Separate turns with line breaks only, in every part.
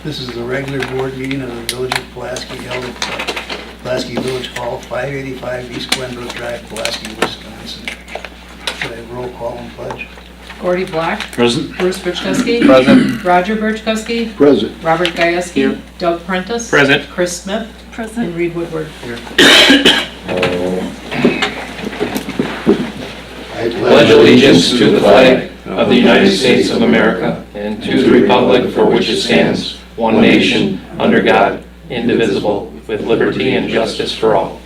This is the regular board meeting of the Village of Pulaski held at Pulaski Village Hall, 585 East Glenbrook Drive, Pulaski, Wisconsin. Should I have roll call and pledge?
Gordy Black.
Present.
Bruce Birchkowski.
Present.
Roger Birchkowski.
Present.
Robert Gajewski.
Here.
Doug Prentice.
Present.
Chris Smith.
Present.
And Reed Woodward.
Here.
I
Pledge allegiance to the flag of the United States of America and to the republic for which it stands, one nation, under God, indivisible, with liberty and justice for all.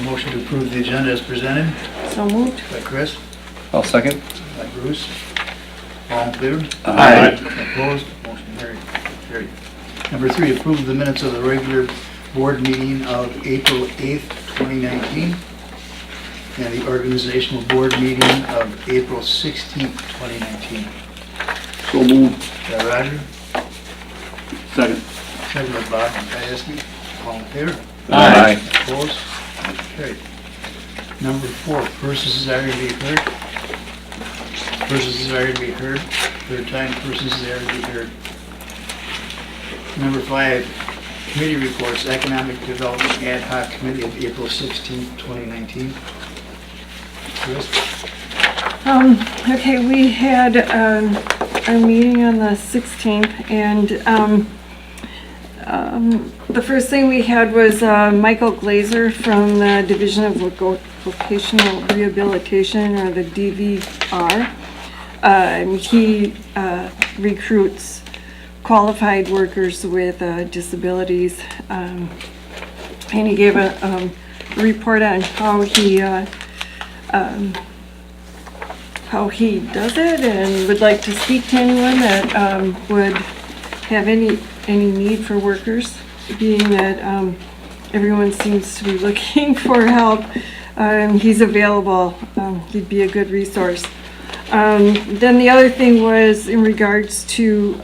Motion to approve the agenda as presented
So moved.
by Chris,
I'll second.
by Bruce. All in favor?
Aye.
Opposed? Motion carried. Number 3, approve the minutes of the regular board meeting of April 8th, 2019, and the organizational board meeting of April 16th, 2019.
So moved.
By Roger,
Second.
second by Bob Gajewski. All in favor?
Aye.
Opposed? Motion carried. Number 4, persons desiring to be heard. Persons desiring to be heard. Third time, persons desiring to be heard. Number 5, committee reports, Economic Development Ad Hoc Committee of April 16th, 2019. Chris?
Okay, we had our meeting on the 16th, and the first thing we had was Michael Glazer from the Division of Vocational Rehabilitation, or the DVR. He recruits qualified workers with disabilities, and he gave a report on how he does it, and would like to speak to anyone that would have any need for workers, being that everyone seems to be looking for help. He's available. He'd be a good resource. Then the other thing was in regards to,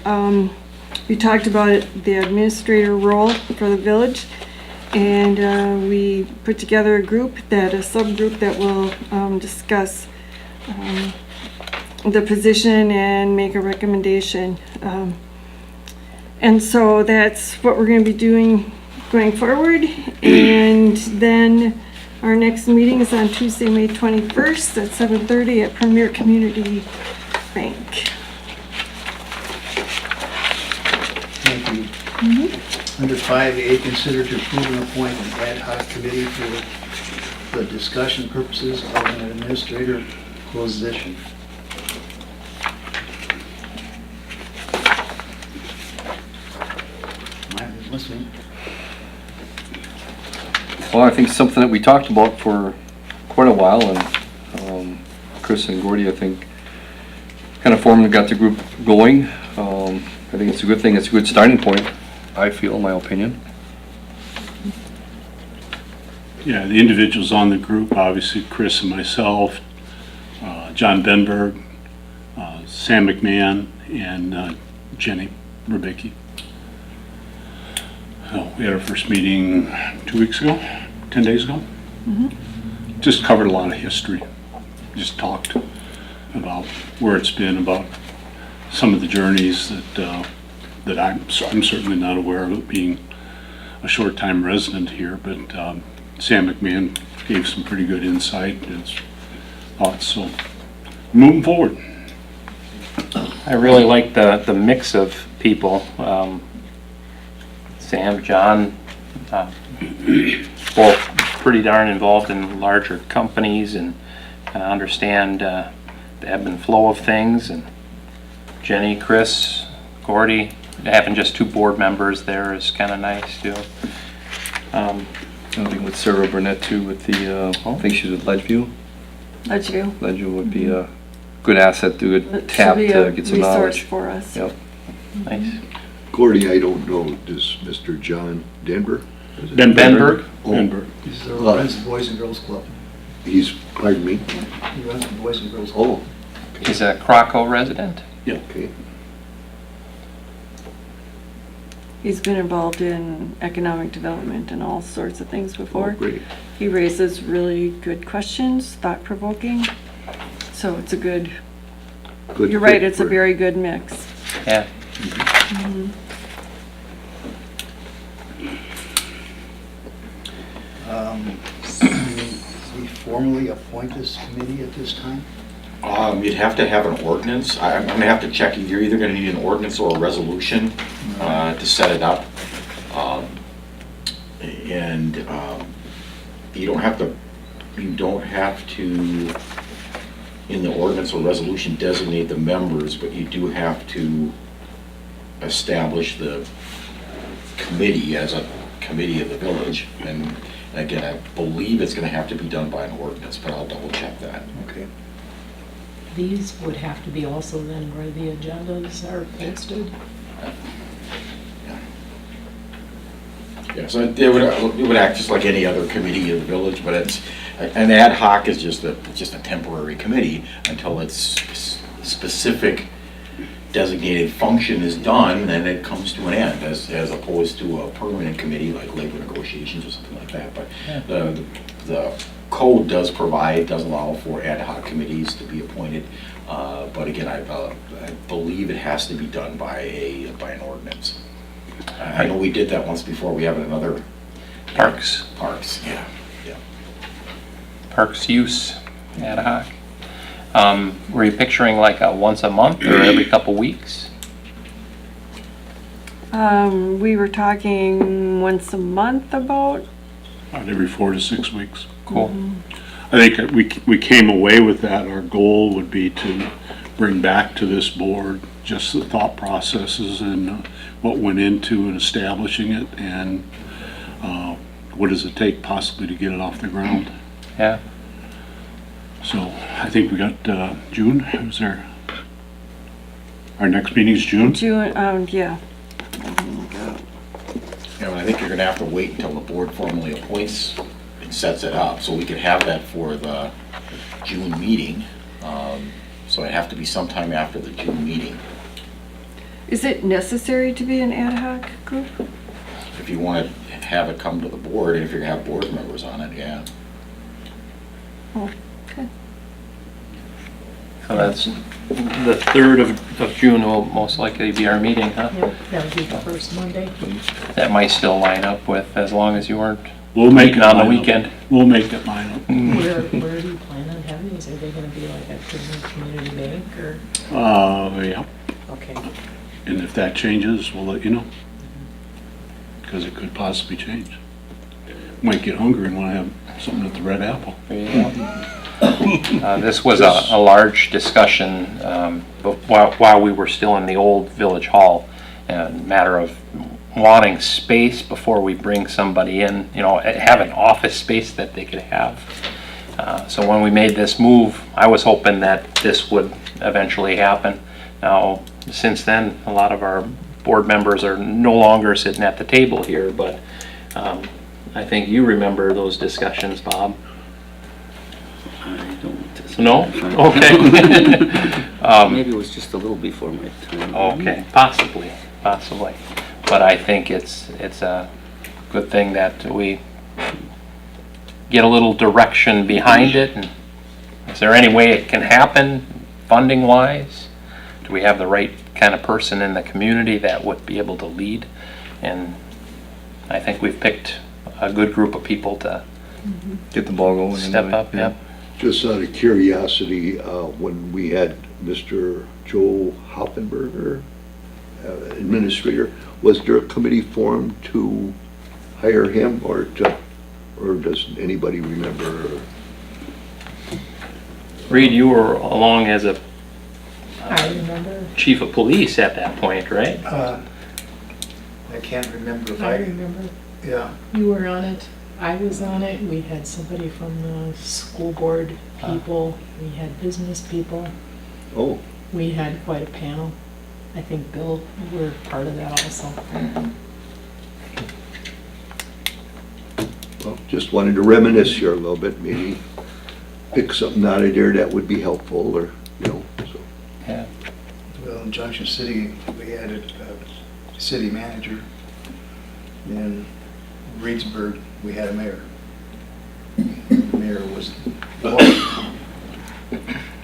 we talked about the administrator role for the village, and we put together a subgroup that will discuss the position and make a recommendation. And so that's what we're going to be doing going forward. And then our next meeting is on Tuesday, May 21st at 7:30 at Premier Community Bank.
Thank you. Under 5A, consider to approve and appoint an ad hoc committee for the discussion purposes of an administrator position. I'm listening.
Well, I think something that we talked about for quite a while, and Chris and Gordy, I think, kind of formed and got the group going. I think it's a good thing. It's a good starting point, I feel, in my opinion.
Yeah, the individuals on the group, obviously Chris and myself, John Benberg, Sam McMahon, and Jenny Rubicki. We had our first meeting 2 weeks ago, 10 days ago. Just covered a lot of history. Just talked about where it's been, about some of the journeys that I'm certainly not aware of, it being a short-time resident here, but Sam McMahon gave some pretty good insight and thoughts, so moving forward.
I really like the mix of people. Sam, John, both pretty darn involved in larger companies and understand the ebb and flow of things. And Jenny, Chris, Gordy, having just 2 board members there is kind of nice too.
I think with Sarah Burnett too, with the, I think she's with Ledgeview. Ledgeview would be a good asset, do a good tap to get some knowledge.
Resource for us.
Yep.
Nice.
Gordy, I don't know, does Mr. John Denver? Is it-
Benberg?
Oh,
Benberg.
He's the runs the Boys and Girls Club.
He's, pardon me?
He runs the Boys and Girls Club.
Oh,
He's a Croco resident.
okay.
He's been involved in economic development and all sorts of things
Oh,
before.
great.
He raises really good questions, thought-provoking. So it's a good,
Good
you're right,
fit
it's a
for-
very good mix.
Yeah.
We formally appoint this committee at this time?
You'd have to have an ordinance. I'm gonna have to check, you're either gonna need an ordinance or a resolution to set it up. And you don't have to, in the ordinance or resolution, designate the members, but you do have to establish the committee as a committee of the village. And again, I believe it's gonna have to be done by an ordinance, but I'll double check that.
Okay.
These would have to be also then where the agendas are posted.
Yeah, so it would act just like any other committee of the village, but an ad hoc is just a temporary committee until its specific designated function is done, then it comes to an end, as opposed to a permanent committee like labor negotiations or something like that. But the code does allow for ad hoc committees to be appointed. But again, I believe it has to be done by an ordinance. I know we did that once before. We have another
Parks,
yeah.
parks use ad hoc. Were you picturing like a once a month or every couple weeks?
We were talking once a month about,
About every 4 to 6 weeks.
Cool.
I think we came away with that. Our goal would be to bring back to this board just the thought processes and what went into establishing it, and what does it take possibly to get it off the ground.
Yeah.
So I think we got June. Is there? Our next meeting's June.
June, yeah.
And I think you're gonna have to wait until the board formally appoints and sets it up, so we could have that for the June meeting. So it'd have to be sometime after the June meeting.
Is it necessary to be an ad hoc group?
If you want to have it come to the board, and if you're gonna have board members on it, yeah.
Oh, okay.
So that's the 3rd of June will most likely be our meeting, huh?
Yep, that would be the first Monday.
That might still line up with, as long as you weren't
We'll make it
meeting on the
line up.
weekend.
We'll make it line up.
Where do you plan on having these? Are they gonna be like at the community bank or?
Yeah.
Okay.
And if that changes, we'll let you know. Because it could possibly change. Might get hungry and want to have something at the Red Apple.
This was a large discussion while we were still in the old village hall, a matter of wanting space before we bring somebody in, have an office space that they could have. So when we made this move, I was hoping that this would eventually happen. Now, since then, a lot of our board members are no longer sitting at the table here, but I think you remember those discussions, Bob.
I don't.
No? Okay.
Maybe it was just a little before my time.
Okay, possibly. But I think it's a good thing that we get a little direction behind it. And is there any way it can happen, funding-wise? Do we have the right kind of person in the community that would be able to lead? And I think we've picked a good group of people to
Get the ball going.
step
anyway.
up. Yep.
Just out of curiosity, when we had Mr. Joe Hoffenberger, administrator, was there a committee formed to hire him, or does anybody remember?
Reed, you were along as a
I remember.
chief of police at that point, right?
I can't remember if
I remember.
yeah.
You were on it. I was on it. We had somebody from the school board people. We had business people.
Oh,
We had quite a panel. I think Bill, you were part of that also.
well, just wanted to reminisce here a little bit, maybe pick something out of there that would be helpful, or, so.
Yeah.
Well, in Junction City, we had a city manager. In Reedsburg, we had a mayor. The mayor was.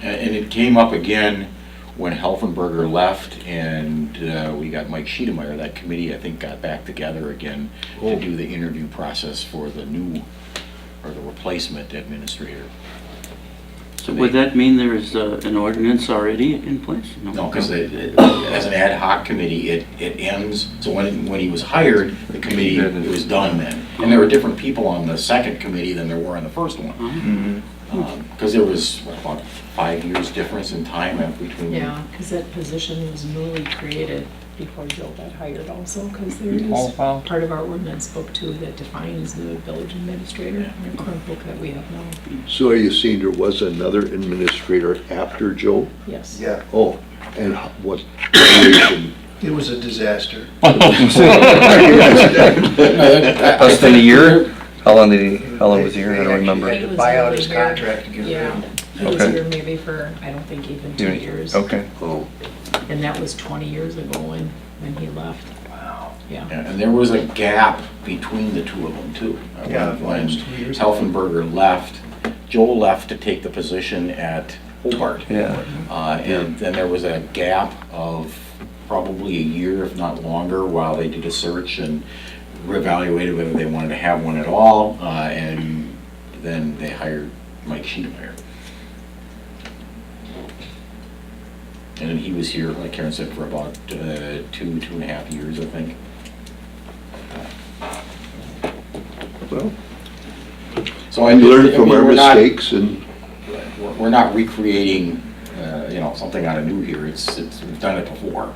And it came up again when Helfenberger left, and we got Mike Schiedemeyer. That committee, I think, got back together again to do the interview process for the new, or the replacement administrator.
So would that mean there is an ordinance already in place?
No, because as an ad hoc committee, it ends, so when he was hired, the committee, it was done then. And there were different people on the second committee than there were on the first one. Because there was, what, about 5 years difference in time between.
Yeah, because that position was newly created before Joe got hired also, because there
Oh,
is
wow.
part of our ordinance book too that defines the village administrator, in the current book that we have now.
So are you saying there was another administrator after Joe?
Yes.
Yeah,
Oh, and what duration?
it was a disaster.
Less than a year? How long was he here? I don't remember.
He had to buy out his contract to get rid
Yeah,
of him.
he was
Okay.
here maybe for, I don't think even 2 years.
Okay.
Oh,
And that was 20 years ago when he left. Wow. Yeah.
And there was a gap between the two of them too.
Yeah,
When
almost 2 years.
Helfenberger left, Joel left to take the position at Hobart.
Yeah.
And then there was a gap of probably a year, if not longer, while they did a search and reevaluated whether they wanted to have one at all. And then they hired Mike Schiedemeyer. And then he was here, like Karen said, for about 2.5 years, I think.
well,
So
we learn from our mistakes and,
We're not recreating, something out of new here. We've done it before.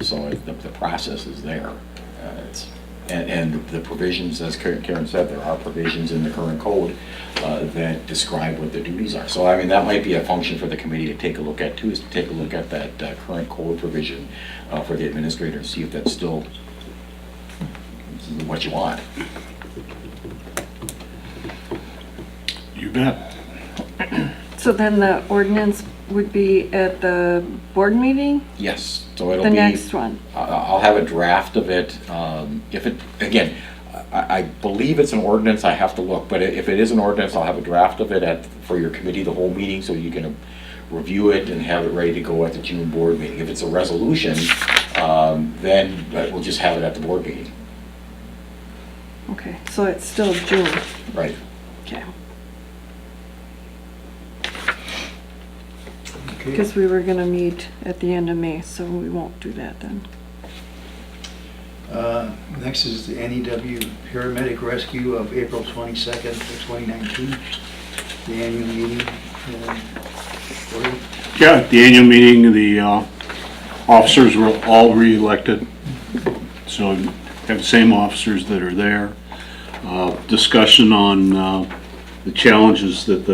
So the process is there. And the provisions, as Karen said, there are provisions in the current code that describe what the duties are. So, I mean, that might be a function for the committee to take a look at too, is to take a look at that current code provision for the administrator and see if that's still what you want.
You bet.
So then the ordinance would be at the board meeting,
Yes, so it'll
the
be.
next one?
I'll have a draft of it. If it, again, I believe it's an ordinance, I have to look, but if it is an ordinance, I'll have a draft of it for your committee, the whole meeting, so you can review it and have it ready to go at the June board meeting. If it's a resolution, then we'll just have it at the board meeting.
Okay, so it's still June.
Right.
Okay.
Okay.
Because we were gonna meet at the end of May, so we won't do that then.
Next is the NEW Paramedic Rescue of April 22nd, 2019, the annual meeting.
Yeah, at the annual meeting, the officers were all re-elected. So you have the same officers that are there. Discussion on the challenges that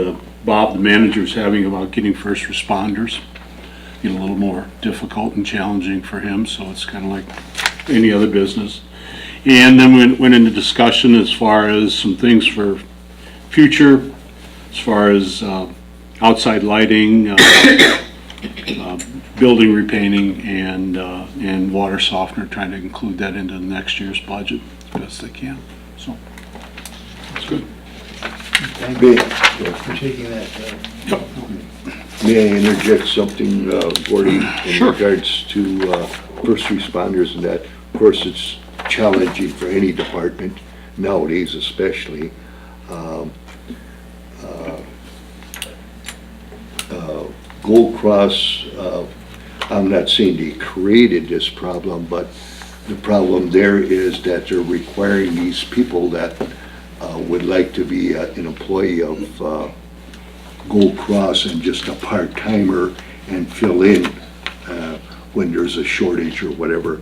Bob, the manager, is having about getting first responders. Get a little more difficult and challenging for him, so it's kind of like any other business. And then we went into discussion as far as some things for future, as far as outside lighting, building repainting, and water softener, trying to include that into next year's budget as best they can. So, that's good.
Thank you for taking that.
may I interject something, Gordy, in
Sure.
regards to first responders and that? Of course, it's challenging for any department, nowadays especially. Gold Cross, I'm not saying they created this problem, but the problem there is that they're requiring these people that would like to be an employee of Gold Cross and just a part-timer and fill in when there's a shortage or whatever.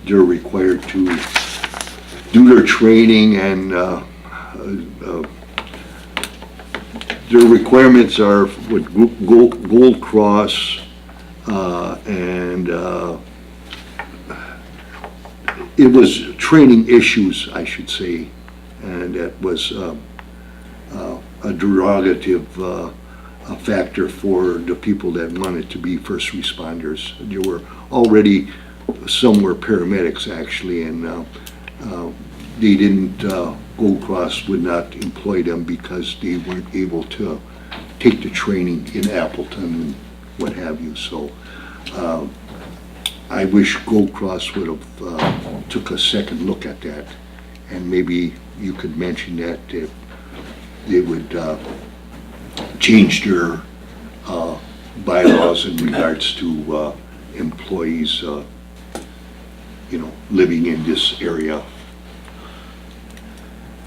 They're required to do their training, and their requirements are with Gold Cross, and it was training issues, I should say, and that was a derogative a factor for the people that wanted to be first responders. There were already, some were paramedics actually, and they didn't, Gold Cross would not employ them because they weren't able to take the training in Appleton and what have you, so I wish Gold Cross would have took a second look at that, and maybe you could mention that they would change their bylaws in regards to employees, living in this area.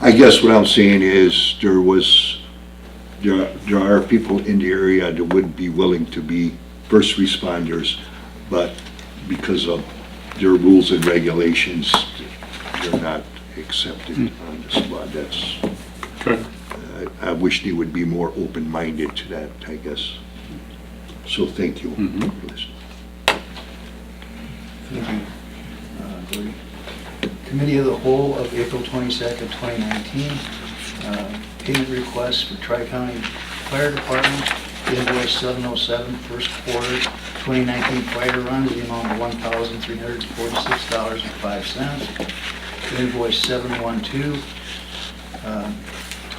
I guess what I'm saying is there are people in the area that would be willing to be first responders, but because of their rules and regulations, they're not accepted on the squad. That's,
Okay.
I wish they would be more open-minded to that, I guess. So thank you.
Mhm.
for listening.
Thank you, Gordy. Committee of the Whole of April 22nd, 2019. Payment request for Tri-County Fire Department, invoice 707, first quarter 2019 fire runs, the amount of $1,346.05. Invoice 712,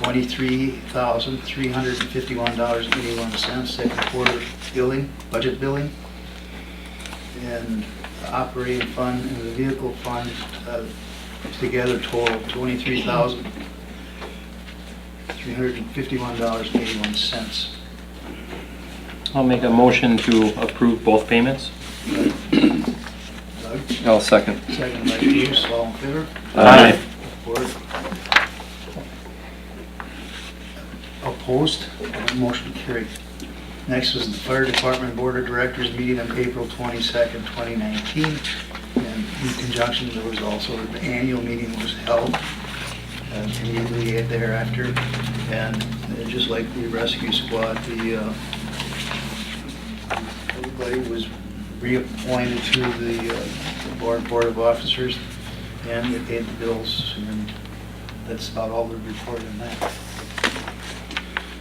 $23,351.81, second quarter billing, budget billing. And the operating fund and the vehicle fund together total $23,351.81.
I'll make a motion to approve both payments.
Doug,
I'll second.
second by Bruce, all in favor?
Aye.
Board. Opposed? Motion carried. Next was the Fire Department Board of Directors meeting on April 22nd, 2019. And in conjunction, there was also the annual meeting was held immediately thereafter. And just like the rescue squad, everybody was reappointed to the Board of Officers, and they paid the bills, and that's about all the report on that.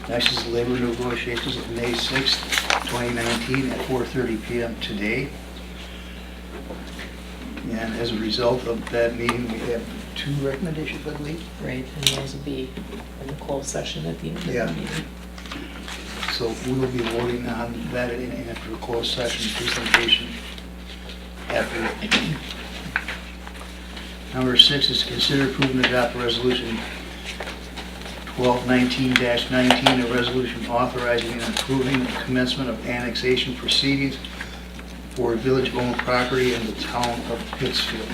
Next is labor negotiations of May 6th, 2019 at 4:30 p.m. today. And as a result of that meeting, we have two recommendations, I believe.
Right, and those will be in the closed session at the end of
Yeah.
the meeting.
So we will be voting on that after a closed session presentation. After. Number 6 is consider approving and adopt resolution 1219-19, a resolution authorizing and approving the commencement of annexation proceedings for village-owned property in the town of Pittsfield.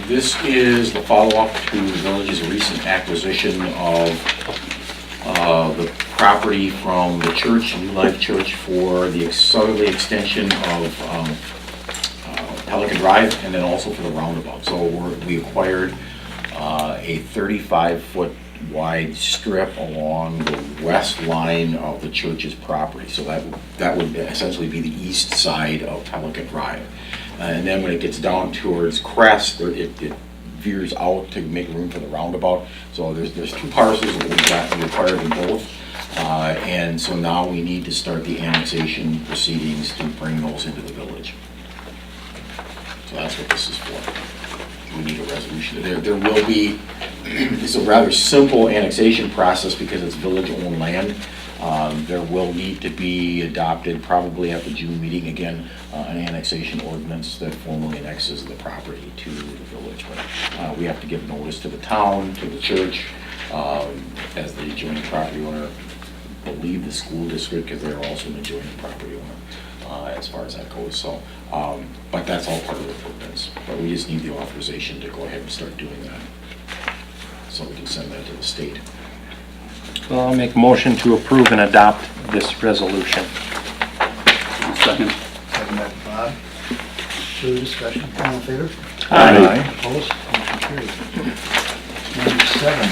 This is the follow-up to the village's recent acquisition of the property from the church, New Life Church, for the southerly extension of Pelican Drive, and then also for the roundabout. So we acquired a 35-foot wide strip along the west line of the church's property. So that would essentially be the east side of Pelican Drive. And then when it gets down towards Crest, it veers out to make room for the roundabout. So there's two parcels that we acquired them both. And so now we need to start the annexation proceedings to bring those into the village. So that's what this is for. We need a resolution. There will be, it's a rather simple annexation process because it's village-owned land. There will need to be adopted, probably at the June meeting again, an annexation ordinance that formally annexes the property to the village. But we have to give notice to the town, to the church, as the adjoining property owner. I believe the school district, because they're also an adjoining property owner, as far as that goes. So, but that's all part of the ordinance. But we just need the authorization to go ahead and start doing that, so we can send that to the state.
Well, I'll make a motion to approve and adopt this resolution.
Second.
Second by Bob. Further discussion, all in favor?
Aye.
Opposed? Motion carried. Number 7,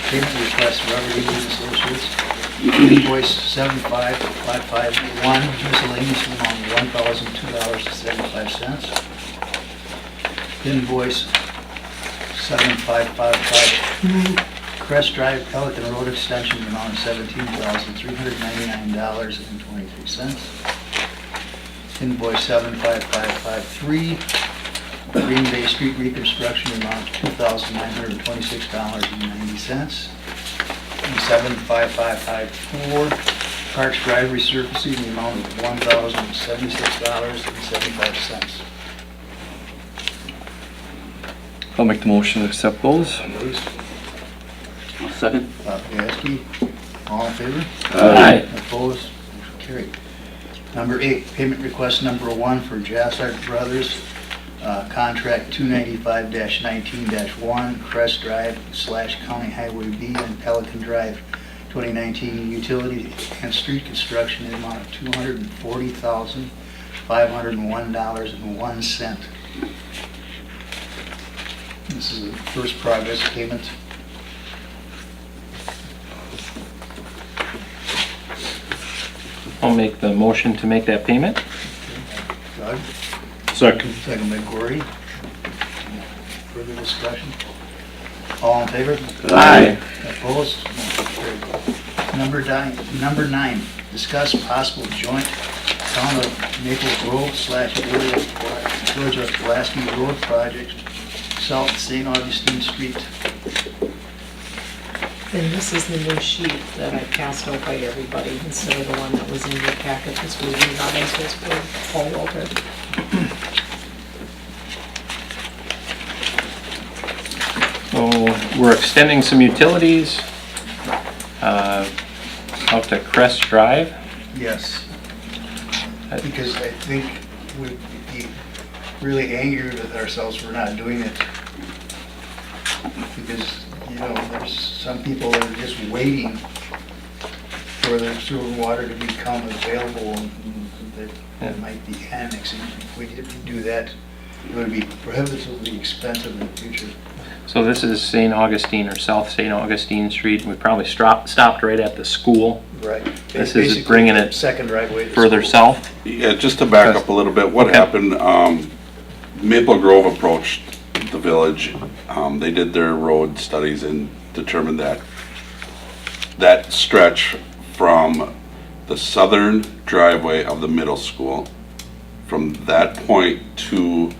payment request for Robert E. Lee Associates. Invoice 75551, miscellaneous amount of $1,002.75. Invoice 75552, Crest Drive Pelican Road Extension, the amount of $17,399.23. Invoice 75553, Green Bay Street Reconstruction, the amount of $2,926.90. And 75554. Parks Drive resurfacing in the amount of $1,076.75.
I'll make the motion to accept those.
Bruce,
I'll second.
Pulaski, all in favor?
Aye.
Opposed? Motion carried. Number 8, payment request number 1 for Jassart Brothers, contract 295-19-1, Crest Drive / County Highway B and Pelican Drive, 2019 utility and street construction in the amount of $240,501.01. This is the first progress payment.
I'll make the motion to make that payment.
Doug?
Second.
Second by Gordy. Further discussion? All in favor?
Aye.
Opposed? Motion carried. Number nine, discuss possible joint town of Maple Grove / Village of Pulaski Road project, South St. Augustine Street.
And this is the new sheet that I passed out by everybody instead of the one that was in your packet this week. Revised this for all over.
So we're extending some utilities out to Crest Drive.
Yes. Because I think we'd be really angry with ourselves for not doing it. Because, you know, there's some people that are just waiting for their sewer and water to become available and that might be annexing. If we didn't do that, it would be prohibitively expensive in the future.
So this is St. Augustine or South St. Augustine Street. We probably stopped right at the school.
Right.
This is
Basically,
bringing it
second driveway to
further
school.
south.
Yeah, just to back up a little bit, what
Okay.
happened, Maple Grove approached the village. They did their road studies and determined that that stretch from the southern driveway of the middle school, from that point to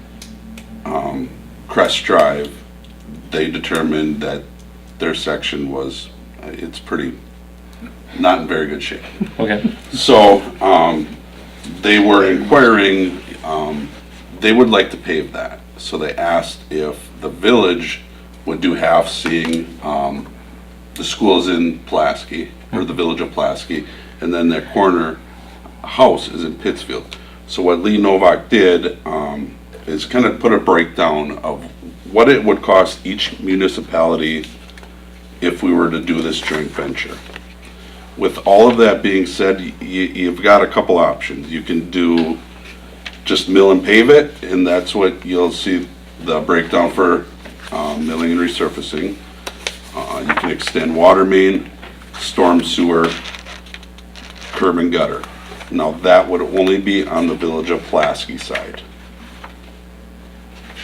Crest Drive, they determined that their section was, it's pretty, not in very good shape.
Okay.
So, they were inquiring, they would like to pave that. So they asked if the village would do half, seeing, the school's in Pulaski, or the village of Pulaski, and then their corner house is in Pittsfield. So what Lee Novak did, is kind of put a breakdown of what it would cost each municipality if we were to do this joint venture. With all of that being said, you've got a couple options. You can do just mill and pave it, and that's what you'll see the breakdown for milling and resurfacing. You can extend water main, storm sewer, curb and gutter. Now that would only be on the village of Pulaski side.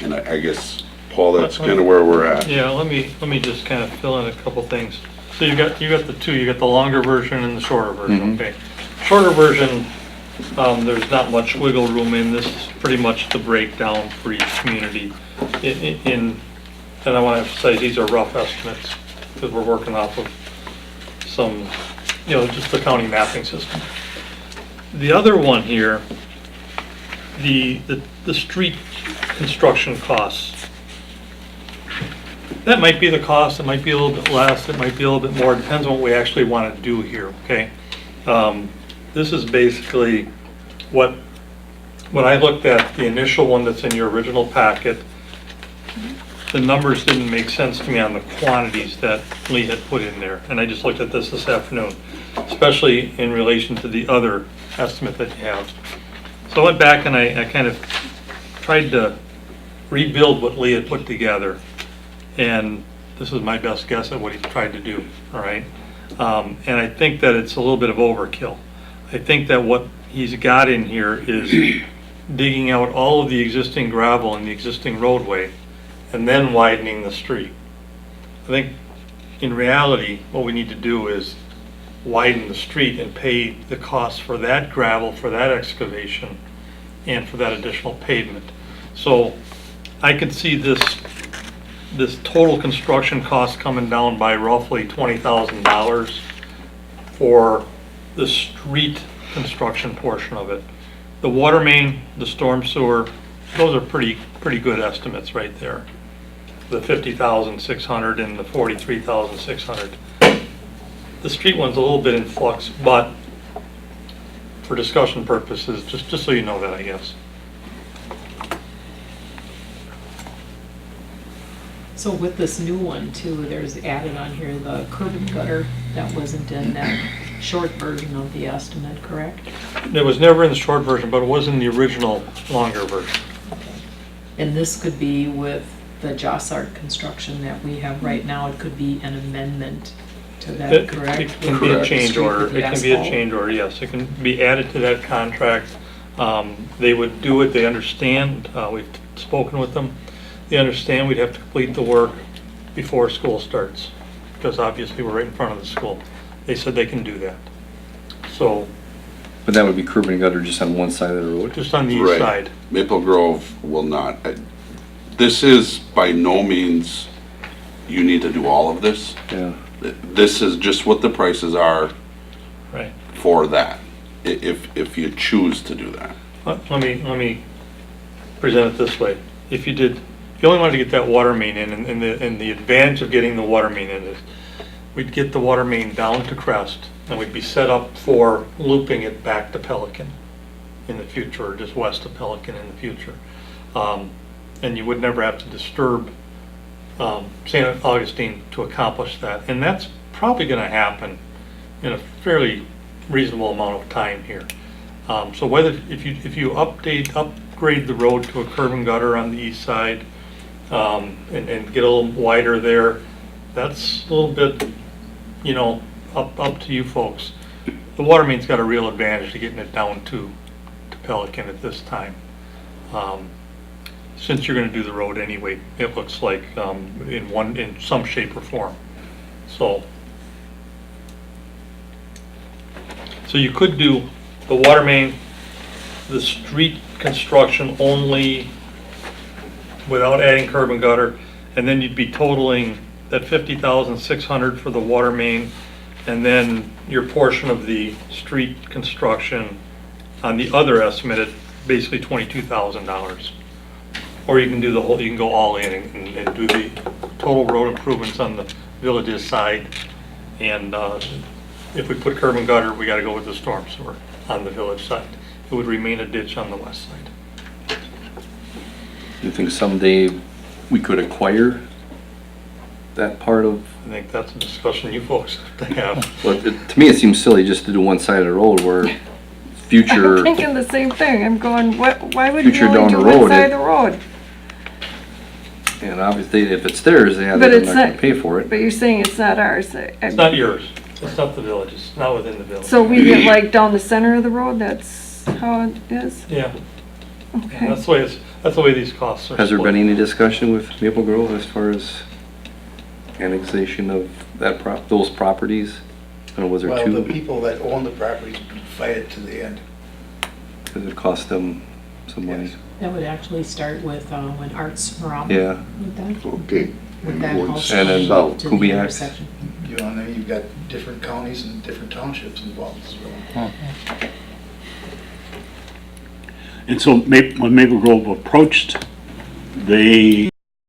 And I guess, Paul, that's kind of where we're at.
Yeah, let me just kind of fill in a couple things. So you got the two, you got the longer version and the shorter version, okay? Shorter version, there's not much wiggle room in this, is pretty much the breakdown for each community. And I want to emphasize, these are rough estimates, because we're working off of some, just the county mapping system. The other one here, the street construction costs. That might be the cost, it might be a little bit less, it might be a little bit more, it depends on what we actually want to do here, okay? This is basically when I looked at the initial one that's in your original packet, the numbers didn't make sense to me on the quantities that Lee had put in there. And I just looked at this afternoon, especially in relation to the other estimate that you have. So I went back and I kind of tried to rebuild what Lee had put together. And this is my best guess at what he's tried to do, all right? And I think that it's a little bit of overkill. I think that what he's got in here is digging out all of the existing gravel in the existing roadway and then widening the street. I think in reality, what we need to do is widen the street and pay the cost for that gravel, for that excavation, and for that additional pavement. So I could see this this total construction cost coming down by roughly $20,000 for the street construction portion of it. The water main, the storm sewer, those are pretty good estimates right there. The 50,600 and the 43,600. The street one's a little bit in flux, but for discussion purposes, just so you know that, I guess.
So with this new one too, there's added on here the curb and gutter that wasn't in that short version of the estimate, correct?
It was never in the short version, but it was in the original longer version.
And this could be with the Jossart construction that we have right now, it could be an amendment to that,
It
correct?
can be a
Correct.
change order.
Street
It
with
can be a
asphalt.
change order, yes. It can be added to that contract. They would do it, they understand, we've spoken with them. They understand we'd have to complete the work before school starts, because obviously we're right in front of the school. They said they can do that. So,
But that would be curb and gutter just on one side of the road?
just on the east
Right.
side.
Maple Grove will not. This is by no means, you need to do all of this.
Yeah.
This is just what the prices are
Right.
for that, if you choose to do that.
Let me present it this way. If you only wanted to get that water main in, and the advantage of getting the water main in is, we'd get the water main down to Crest, and we'd be set up for looping it back to Pelican in the future, or just west of Pelican in the future. And you would never have to disturb St. Augustine to accomplish that. And that's probably gonna happen in a fairly reasonable amount of time here. So if you upgrade the road to a curb and gutter on the east side, and get a little wider there, that's a little bit, up to you folks. The water main's got a real advantage to getting it down to Pelican at this time. Since you're gonna do the road anyway, it looks like, in some shape or form. So you could do the water main, the street construction only without adding curb and gutter, and then you'd be totaling that 50,600 for the water main, and then your portion of the street construction on the other estimate at basically $22,000. Or you can do you can go all in and do the total road improvements on the village's side, and if we put curb and gutter, we gotta go with the storm sewer on the village side. It would remain a ditch on the west side.
Do you think someday we could acquire that part of?
I think that's a discussion you folks have to have.
Well, to me, it seems silly just to do one side of the road where future,
I'm thinking the same thing. I'm going, why would
Future
you only
down
do
the
one
road,
side
it-
of the road?
and obviously if it's theirs, yeah,
But
they're
it's
not gonna
not-
pay for it.
But you're saying it's not ours.
It's not yours. It's not the village. It's not within the village.
So we get like down the center of the road, that's how it is?
Yeah,
Okay.
that's the way these costs are
Has there been
split.
any discussion with Maple Grove as far as annexation of those properties? Or was there
Well, the
two?
people that own the properties fight it to the end.
Does it cost them some money?
Yes.
That would actually start with, when Arts Marama.
Yeah.
With that,
Okay.
with that
Going
house.
And then
south.
To the
Kubiak's.
intersection.
And then you've got different counties and different townships involved as well.
And so when Maple Grove approached, they